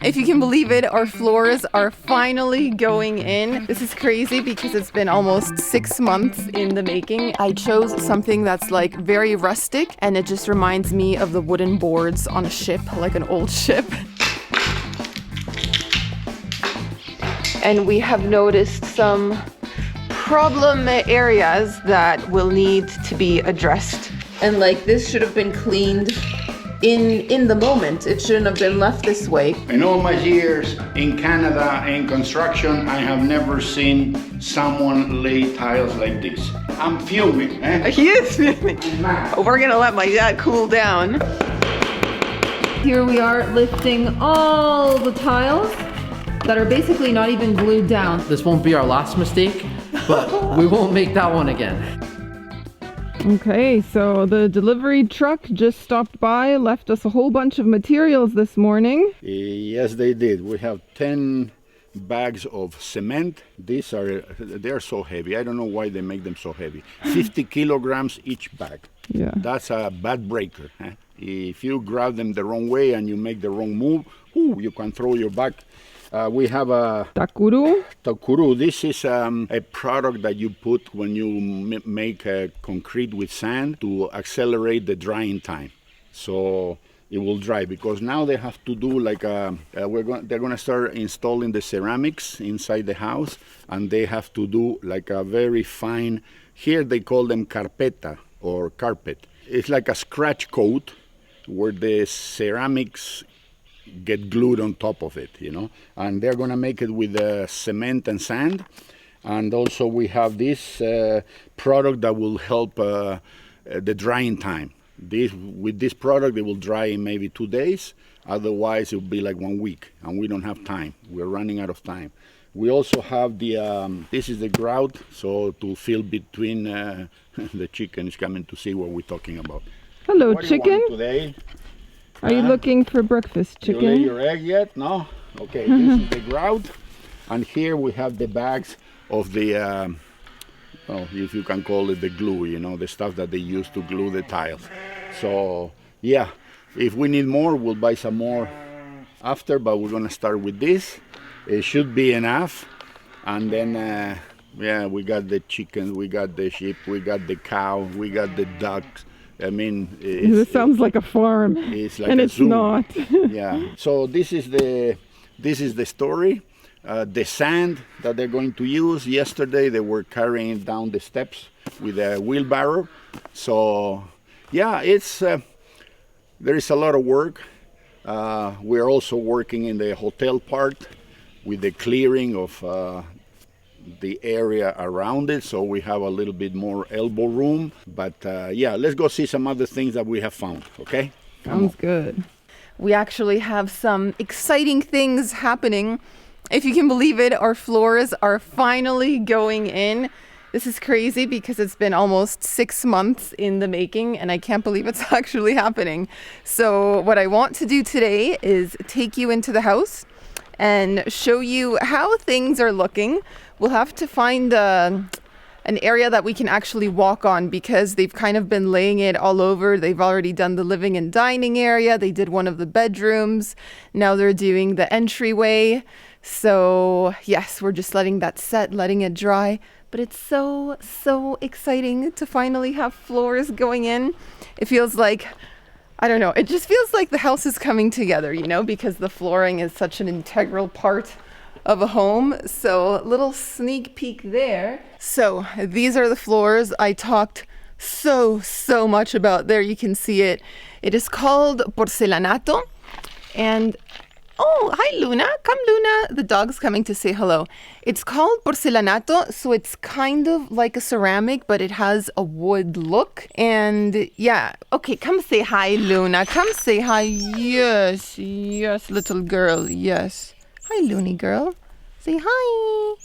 If you can believe it, our floors are finally going in. This is crazy because it's been almost 6 months in the making. I chose something that's like very rustic, and it just reminds me of the wooden boards on a ship, like an old ship. And we have noticed some problem areas that will need to be addressed. And like this should have been cleaned in the moment. It shouldn't have been left this way. In all my years in Canada in construction, I have never seen someone lay tiles like this. I'm fuming, eh? He is fuming. We're gonna let my dad cool down. Here we are lifting all the tiles that are basically not even glued down. This won't be our last mistake, but we won't make that one again. Okay, so the delivery truck just stopped by, left us a whole bunch of materials this morning. Yes, they did. We have 10 bags of cement. They're so heavy. I don't know why they make them so heavy. 50 kilograms each bag. Yeah. That's a bad breaker. Eh? If you grab them the wrong way and you make the wrong move, you can throw your bag. We have a Takuru. Takuru. This is a product that you put when you make concrete with sand to accelerate the drying time. So it will dry, because now they have to do like they're going to start installing the ceramics inside the house, and they have to do like a very fine, here they call them carpeta or carpet. It's like a scratch coat where the ceramics get glued on top of it, you know, and they're going to make it with cement and sand. And also we have this product that will help the drying time. With this product, it will dry in maybe 2 days. Otherwise, it will be like 1 week, and we don't have time. We're running out of time. We also have this is the grout, so to fill between the chicken is coming to see what we're talking about. Hello, what chicken. Do you want today? Are you looking for breakfast, chicken? You lay your egg yet? No? Okay, this is the grout. And here we have the bags of the, well, if you can call it the glue, you know, the stuff that they use to glue the tiles. So, yeah, if we need more, we'll buy some more after, but we're going to start with this. It should be enough. And then, yeah, we got the chickens, we got the sheep, we got the cow, we got the ducks. I mean, this sounds like a farm, it's like and a it's zoo. not. Yeah. So this is the story. The sand that they're going to use. Yesterday they were carrying down the steps with a wheelbarrow. So yeah, there is a lot of work. We're also working in the hotel part with the clearing of the area around it, so we have a little bit more elbow room. But yeah, let's go see some other things that we have found, okay? Sounds good. We actually have some exciting things happening. If you can believe it, our floors are finally going in. This is crazy because it's been almost 6 months in the making, and I can't believe it's actually happening. So what I want to do today is take you into the house and show you how things are looking. We'll have to find an area that we can actually walk on, because they've kind of been laying it all over. They've already done the living and dining area. They did one of the bedrooms. Now they're doing the entryway. So yes, we're just letting that set, letting it dry. But it's so exciting to finally have floors going in. It feels like, I don't know, it just feels like the house is coming together, you know, because the flooring is such an integral part of a home. So little sneak peek there. So these are the floors I talked so much about. There you can see it. It is called porcelanato. And oh, hi Luna, come Luna. The dog's coming to say hello. It's called porcelanato, so it's kind of like a ceramic, but it has a wood look. And yeah, okay, come say hi Luna, come say hi. Yes, little girl, yes. Hi, Loony girl. Say hi.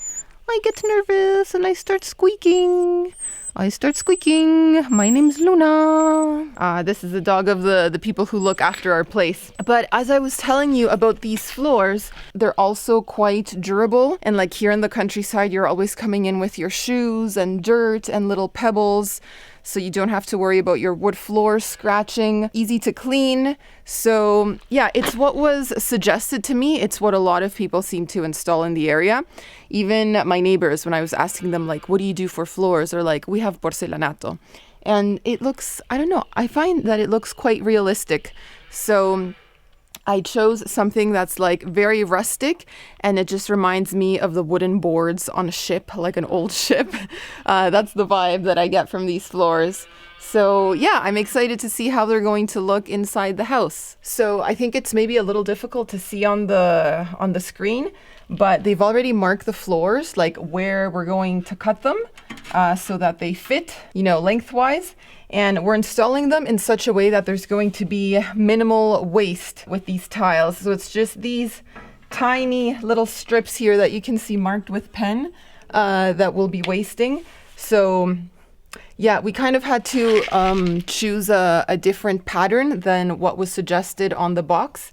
I get nervous and I start squeaking. My name's Luna. This is the dog of the people who look after our place. But as I was telling you about these floors, they're also quite durable. And like here in the countryside, you're always coming in with your shoes and dirt and little pebbles. so you don't have to worry about your wood floors scratching, easy to clean. So yeah, it's what was suggested to me. It's what a lot of people seem to install in the area. Even my neighbors, when I was asking them, like, what do you do for floors? They're like, we have porcelanato. And it looks, I don't know, I find that it looks quite realistic. So I chose something that's like very rustic, and it just reminds me of the wooden boards on a ship, like an old ship. That's the vibe that I get from these floors. So yeah, I'm excited to see how they're going to look inside the house. So I think it's maybe a little difficult to see on the screen, but they've already marked the floors, like where we're going to cut them, so that they fit, lengthwise. And we're installing them in such a way that there's going to be minimal waste with these tiles. So it's just these tiny little strips here that you can see marked with pen that we'll be wasting. So yeah, we kind of had to choose a different pattern than what was suggested on the box.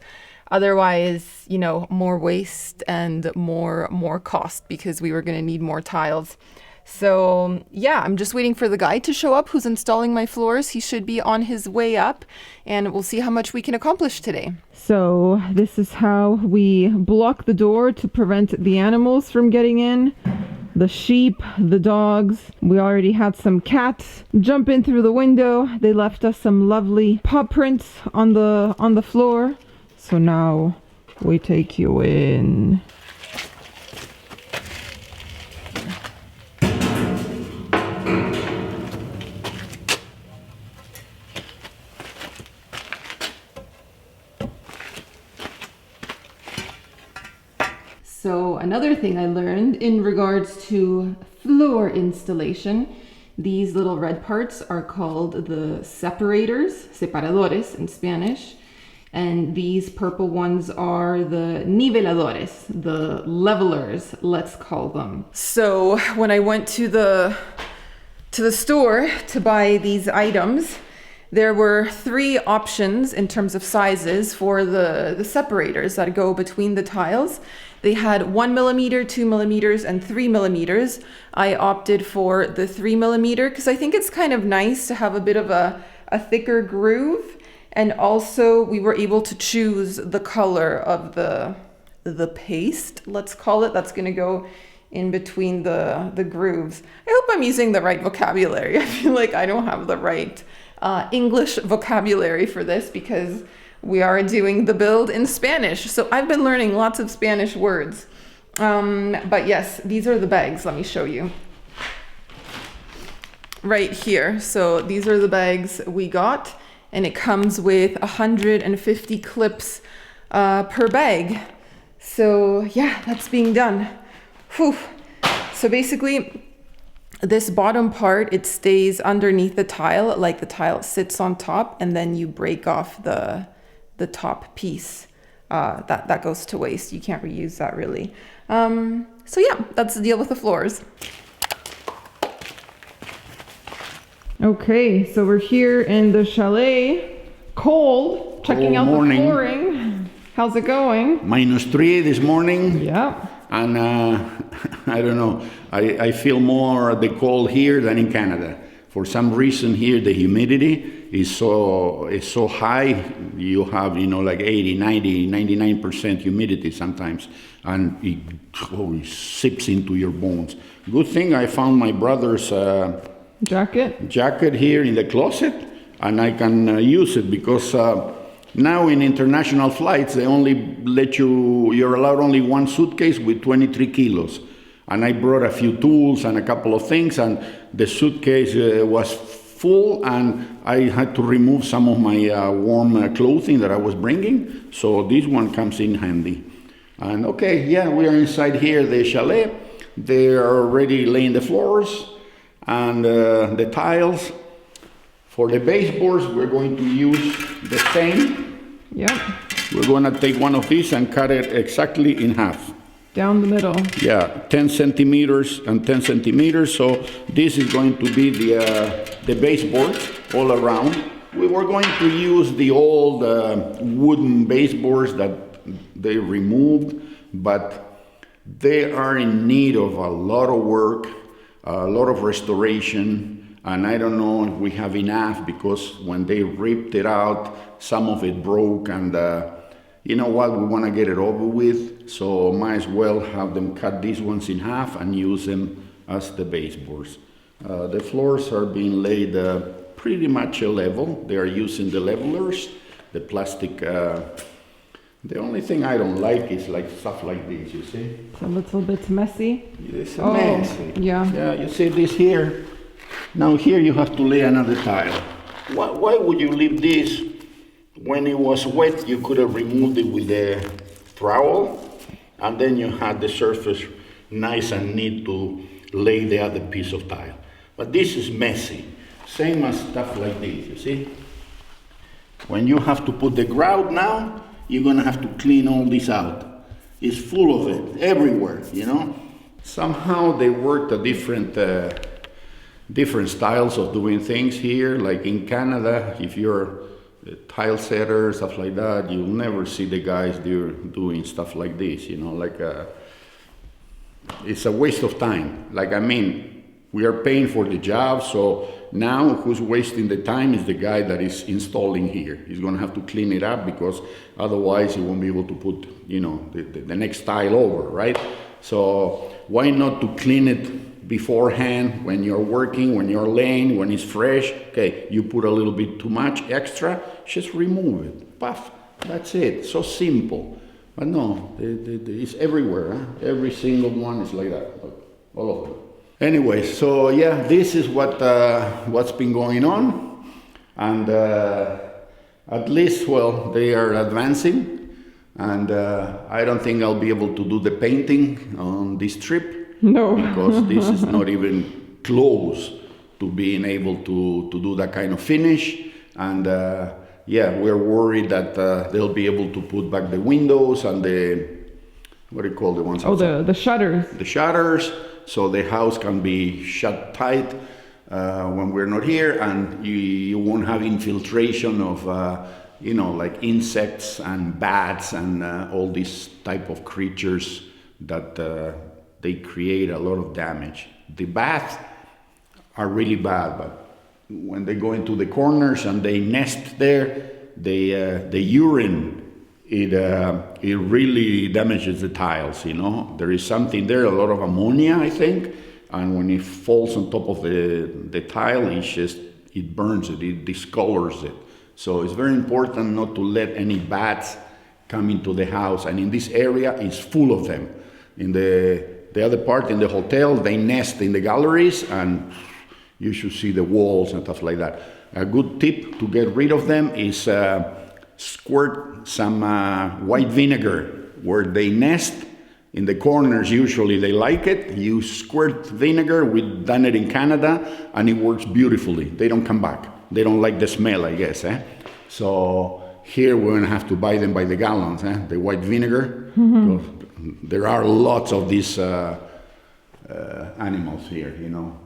Otherwise, more waste and more cost, because we were going to need more tiles. So yeah, I'm just waiting for the guy to show up who's installing my floors. He should be on his way up, and we'll see how much we can accomplish today. So this is how we block the door to prevent the animals from getting in. The sheep, the dogs. We already had some cats jump in through the window. They left us some lovely paw prints on the floor. So now we take you in. So another thing I learned in regards to floor installation, these little red parts are called the separators, separadores in Spanish. And these purple ones are the niveladores, the levelers, let's call them. So when I went to the store to buy these items, there were 3 options in terms of sizes for the separators that go between the tiles. They had 1 millimeter, 2 millimeters, and 3 millimeters. I opted for the 3 millimeter because I think it's kind of nice to have a bit of a thicker groove. And also we were able to choose the color of the paste, let's call it, that's gonna go in between the grooves. I hope I'm using the right vocabulary. I feel like I don't have the right English vocabulary for this because we are doing the build in Spanish. So I've been learning lots of Spanish words. But yes, these are the bags. Let me show you. Right here. So these are the bags we got. And it comes with 150 clips per bag. So yeah, that's being done. Whew. So basically, this bottom part, it stays underneath the tile, like the tile sits on top, and then you break off the top piece. That goes to waste. You can't reuse that really. So yeah, that's the deal with the floors. Okay, so we're here in the chalet, cold, checking out the flooring. How's it going? -3 this morning. Yeah. And I don't know, I feel more the cold here than in Canada. For some reason here, the humidity is so high. You have, like 80, 90, 99% humidity sometimes, and it seeps into your bones. Good thing I found my brother's jacket here in the closet, and I can use it because now in international flights, they only you're allowed only 1 suitcase with 23 kilos. And I brought a few tools and a couple of things, and the suitcase was full, and I had to remove some of my warm clothing that I was bringing. So this one comes in handy. And okay, yeah, we are inside here, the chalet. They are already laying the floors and the tiles. For the baseboards, we're going to use the same. Yep. We're going to take one of these and cut it exactly in half. Down the middle. Yeah, 10 centimeters and 10 centimeters. So this is going to be the baseboards all around. We were going to use the old wooden baseboards that they removed, but they are in need of a lot of work, a lot of restoration, And I don't know if we have enough, because when they ripped it out, some of it broke, and you know what, we want to get it over with, so might as well have them cut these ones in half and use them as the baseboards. The floors are being laid pretty much a level. They are using the levelers, the plastic. The only thing I don't like is like stuff like this, you see? It's a little bit messy. It's messy. Yeah. Yeah, you see this here? Now here you have to lay another tile. Why would you leave this? When it was wet, you could have removed it with the trowel, and then you had the surface nice and neat to lay the other piece of tile. But this is messy. Same as stuff like this, you see? When you have to put the grout now, you're gonna have to clean all this out. It's full of it, everywhere, you know? Somehow they worked a different styles of doing things here. Like in Canada, if you're a tile setter, stuff like that, you'll never see the guys doing stuff like this, you know, like it's a waste of time. Like, I mean, we are paying for the job, so now who's wasting the time is the guy that is installing here. He's gonna have to clean it up, because otherwise he won't be able to put, you know, the next tile over, right? So why not to clean it beforehand when you're working, when you're laying, when it's fresh? Okay, you put a little bit too much extra, just remove it. Puff, that's it, so simple. But no, it's everywhere, huh? Every single one is like that, all of them. Anyway, so yeah, this is what's been going on, and at least, well, they are advancing, and I don't think I'll be able to do the painting on this trip. No. Because this is not even close to being able to do that kind of finish, and yeah, we're worried that they'll be able to put back the windows and the, what do you call the ones? Oh, the shutters. The shutters, so the house can be shut tight when we're not here, and you won't have infiltration of, you know, like insects and bats and all these type of creatures that they create a lot of damage. The bats are really bad, but when they go into the corners and they nest there, the urine, it really damages the tiles, you know. There is something there, a lot of ammonia, I think, and when it falls on top of the tile, it burns it, it discolors it. So it's very important not to let any bats come into the house, and in this area, it's full of them. In the other part, in the hotel, they nest in the galleries, and you should see the walls and stuff like that. A good tip to get rid of them is squirt some white vinegar where they nest. In the corners, usually they like it. You squirt vinegar, we've done it in Canada, and it works beautifully. They don't come back. They don't like the smell, I guess. So here we're gonna have to buy them by the gallons, the white vinegar. Mm-hmm. There are lots of these animals here, you know.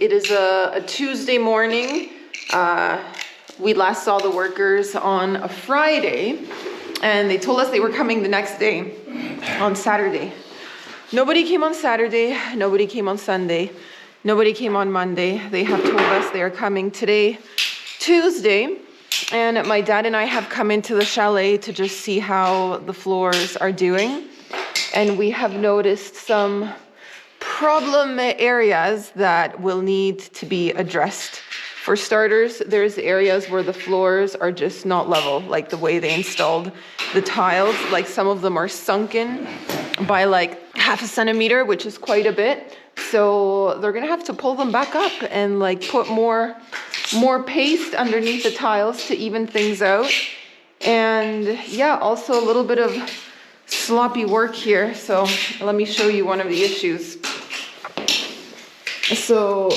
It is a Tuesday morning. We last saw the workers on a Friday, and they told us they were coming the next day, on Saturday. Nobody came on Saturday, nobody came on Sunday, nobody came on Monday. They have told us they are coming today, Tuesday, and my dad and I have come into the chalet to just see how the floors are doing, and we have noticed some problem areas that will need to be addressed. For starters, there's areas where the floors are just not level, like the way they installed the tiles. Like some of them are sunken by like 0.5 centimeter, which is quite a bit. So they're gonna have to pull them back up and like put more paste underneath the tiles to even things out. And yeah, also a little bit of sloppy work here. So let me show you one of the issues. So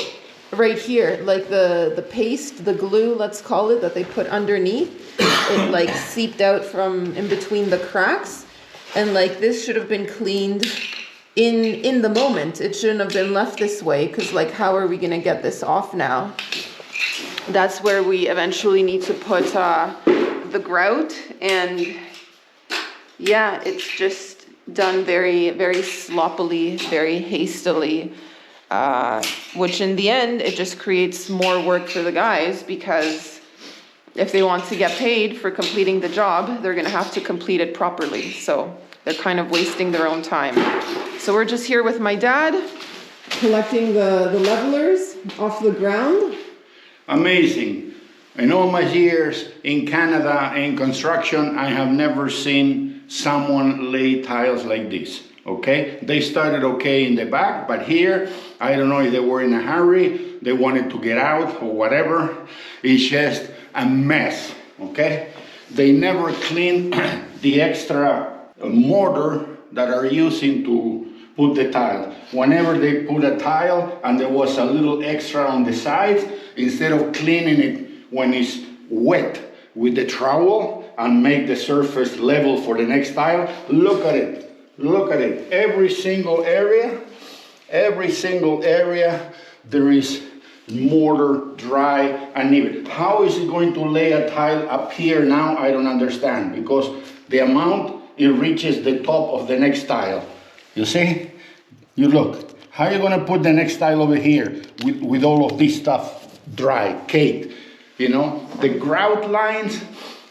right here, like the paste, the glue, let's call it, that they put underneath, it like seeped out from in between the cracks, and like this should have been cleaned in the moment. It shouldn't have been left this way, because like how are we gonna get this off now? That's where we eventually need to put the grout, and yeah, it's just done very, very sloppily, very hastily, which in the end, it just creates more work for the guys, because if they want to get paid for completing the job, they're gonna have to complete it properly. So they're kind of wasting their own time. So we're just here with my dad, collecting the levelers off the ground. Amazing. In all my years in Canada in construction, I have never seen someone lay tiles like this, okay? They started okay in the back, but here, I don't know if they were in a hurry, they wanted to get out or whatever. It's just a mess, okay? They never cleaned the extra mortar that are using to put the tile. Whenever they put a tile and there was a little extra on the sides, instead of cleaning it when it's wet with the trowel and make the surface level for the next tile, look at it, look at it. Every single area, there is mortar, dry, and even. How is it going to lay a tile up here now? I don't understand, because the amount it reaches the top of the next tile. You see? You look. How are you going to put the next tile over here with all of this stuff dry, caked? You know, the grout lines,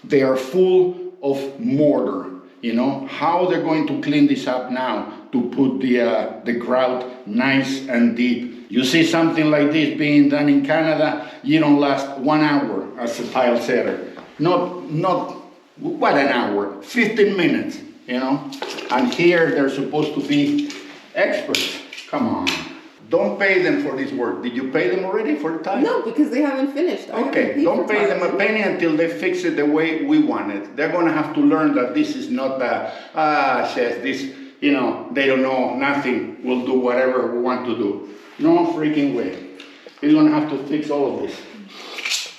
they are full of mortar. You know, how they're going to clean this up now to put the grout nice and deep. You see something like this being done in Canada, you don't last 1 hour as a tile setter. Not what, an hour? 15 minutes, you know? And here they're supposed to be experts. Come on. Don't pay them for this work. Did you pay them already for the tile? No, because they haven't finished. Okay, don't pay them a penny until they fix it the way we want it. They're going to have to learn that this is not says this, you know, they don't know nothing. We'll do whatever we want to do. No freaking way. He's going to have to fix all of this.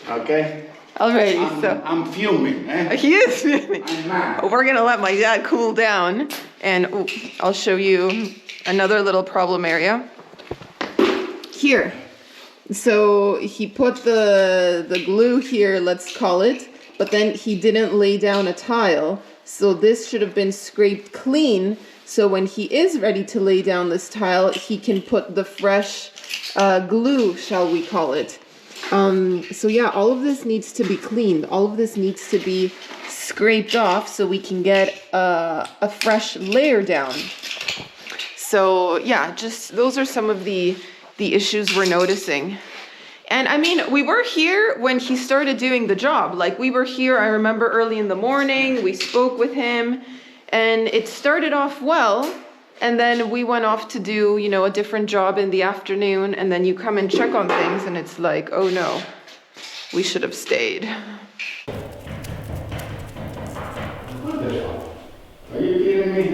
Okay? Alrighty, I'm fuming. he is fuming. I'm mad. We're gonna let my dad cool down, and I'll show you another little problem area. Here. So he put the glue here, let's call it, but then he didn't lay down a tile. So this should have been scraped clean. So when he is ready to lay down this tile, he can put the fresh glue, shall we call it. So yeah, all of this needs to be cleaned. All of this needs to be scraped off so we can get a fresh layer down. So yeah, just those are some of the issues we're noticing. And I mean, we were here when he started doing the job. Like we were here, I remember early in the morning, we spoke with him, and it started off well. And then we went off to do, you know, a different job in the afternoon, and then you come and check on things, and it's like, oh no, we should have stayed. What the hell? Are you kidding me?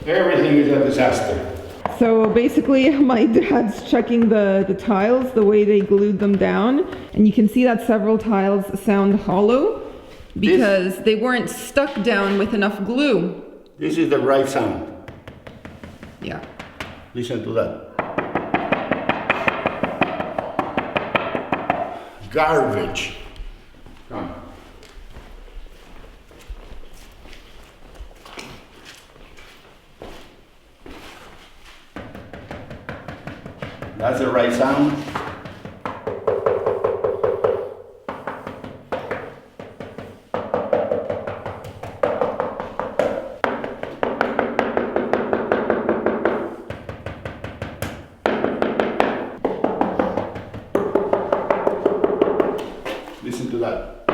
Everything is a disaster. So basically, my dad's checking the tiles, the way they glued them down, and you can see that several tiles sound hollow because they weren't stuck down with enough glue. This is the right sound. Yeah. Listen to that. Garbage. Come. That's the right sound. Listen to that.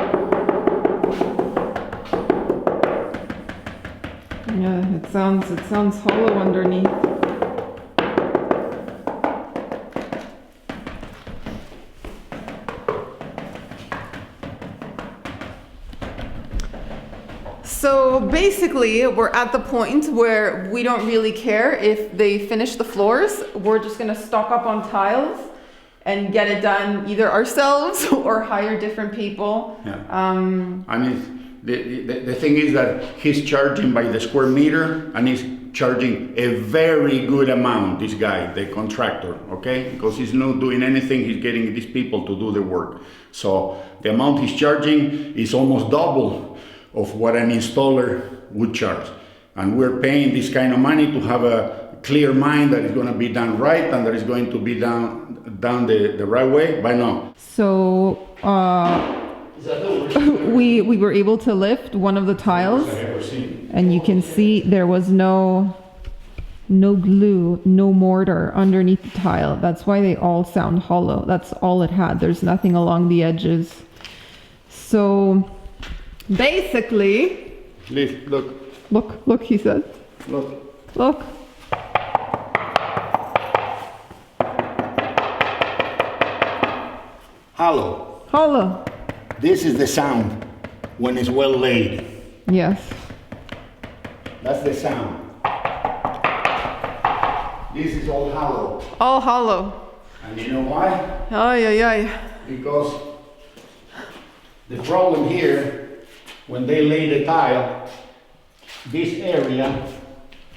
Yeah, it sounds hollow underneath. So basically, we're at the point where we don't really care if they finish the floors. We're just gonna stock up on tiles and get it done either ourselves or hire different people. Yeah. And the thing is that he's charging by the square meter, and he's charging a very good amount, this guy, the contractor, okay? Because he's not doing anything, he's getting these people to do the work. So the amount he's charging is almost double of what an installer would charge. And we're paying this kind of money to have a clear mind that it's going to be done right and that it's going to be done the right way. But no. So we were able to lift one of the tiles, and you can see there was no glue, no mortar underneath the tile. That's why they all sound hollow. That's all it had. There's nothing along the edges. So basically, look, he said. Look. Hollow. This is the sound when it's well laid. Yes. That's the sound. This is all hollow. All hollow. And you know why? Ay. Because the problem here, when they lay the tile, this area,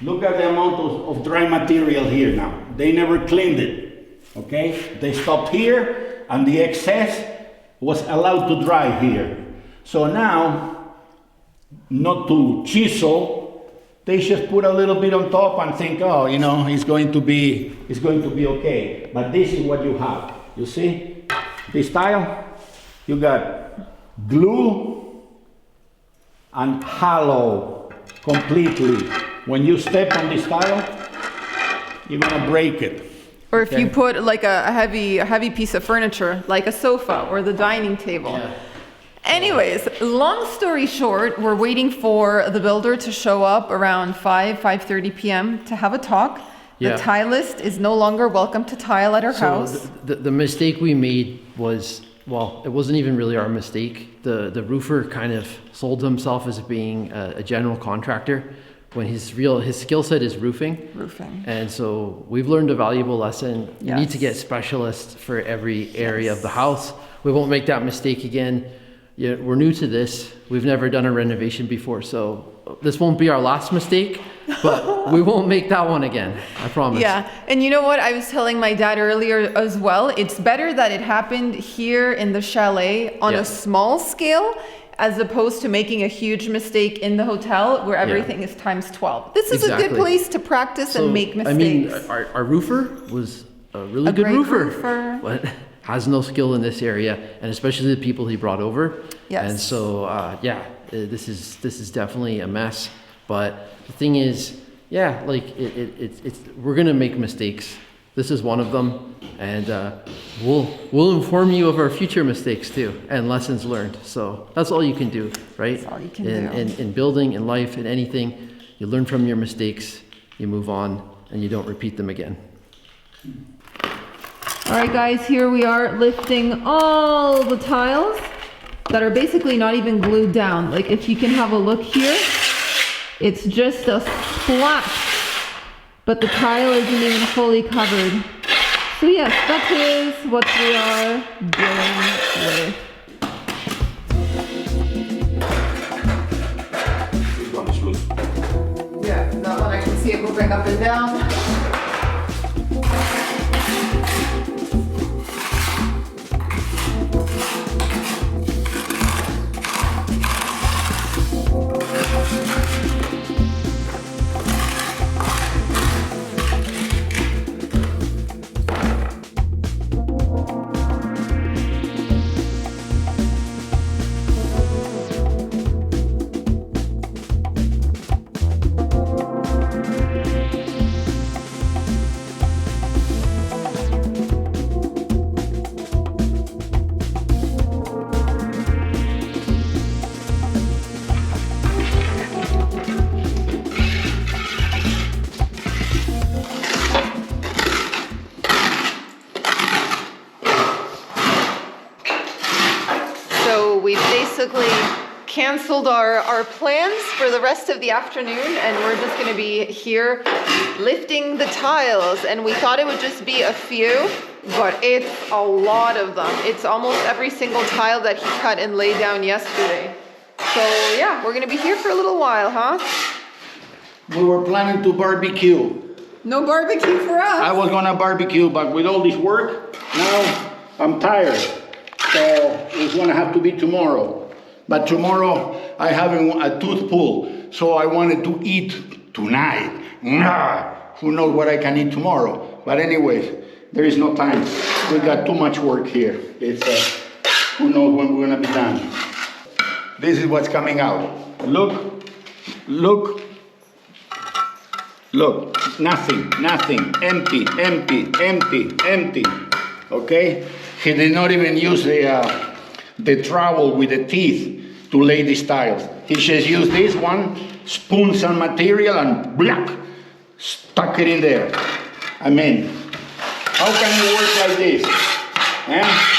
look at the amount of dry material here now. They never cleaned it, okay? They stopped here, and the excess was allowed to dry here. So now, not to chisel, they just put a little bit on top and think, oh, you know, it's going to be okay. But this is what you have. You see, this tile, you got glue and hollow completely. When you step on this tile, you're gonna break it. Or if you put like a heavy piece of furniture, like a sofa or the dining table. Yeah. Anyways, long story short, we're waiting for the builder to show up around 5:30 p.m. to have a talk. Yeah. The tilist is no longer welcome to tile at our house. The mistake we made was, well, it wasn't even really our mistake. The roofer kind of sold himself as being a general contractor when his skill set is roofing. And so we've learned a valuable lesson. You need to get specialists for every area of the house. We won't make that mistake again. Yeah, we're new to this. We've never done a renovation before, so this won't be our last mistake, but we won't make that one again, I promise. Yeah, and you know what? I was telling my dad earlier as well, it's better that it happened here in the chalet on a small scale as opposed to making a huge mistake in the hotel where everything is times 12. This is a good place to practice and make mistakes. I mean, our roofer was a really good roofer. But has no skill in this area, and especially the people he brought over. Yes. And so, this is definitely a mess. But the thing is, it's we're gonna make mistakes. This is one of them, and we'll inform you of our future mistakes too and lessons learned. So that's all you can do, right? That's all you can do. In building, in life, in anything, you learn from your mistakes, you move on, and you don't repeat them again. All right, guys, here we are lifting all the tiles that are basically not even glued down. Like, if you can have a look here, it's just a splash, but the tile isn't even fully covered. So yes, that is what we are dealing with. This one is loose. Yeah, that one I can see it moving up and down. canceled our plans for the rest of the afternoon, and we're just going to be here lifting the tiles. And we thought it would just be a few, but it's a lot of them. It's almost every single tile that he cut and laid down yesterday. So yeah, we're going to be here for a little while, huh? We were planning to barbecue. No barbecue for us. I was gonna barbecue, but with all this work, now I'm tired. So it's gonna have to be tomorrow. But tomorrow I have a tooth pull, so I wanted to eat tonight. Who knows what I can eat tomorrow? But anyways, there is no time. We got too much work here. It's who knows when we're gonna be done. This is what's coming out. Look, look. Look, nothing, empty, empty, okay? He did not even use the trowel with the teeth to lay these tiles. He just used this one, spoon some material and black, stuck it in there. I mean, how can it work like this? Eh?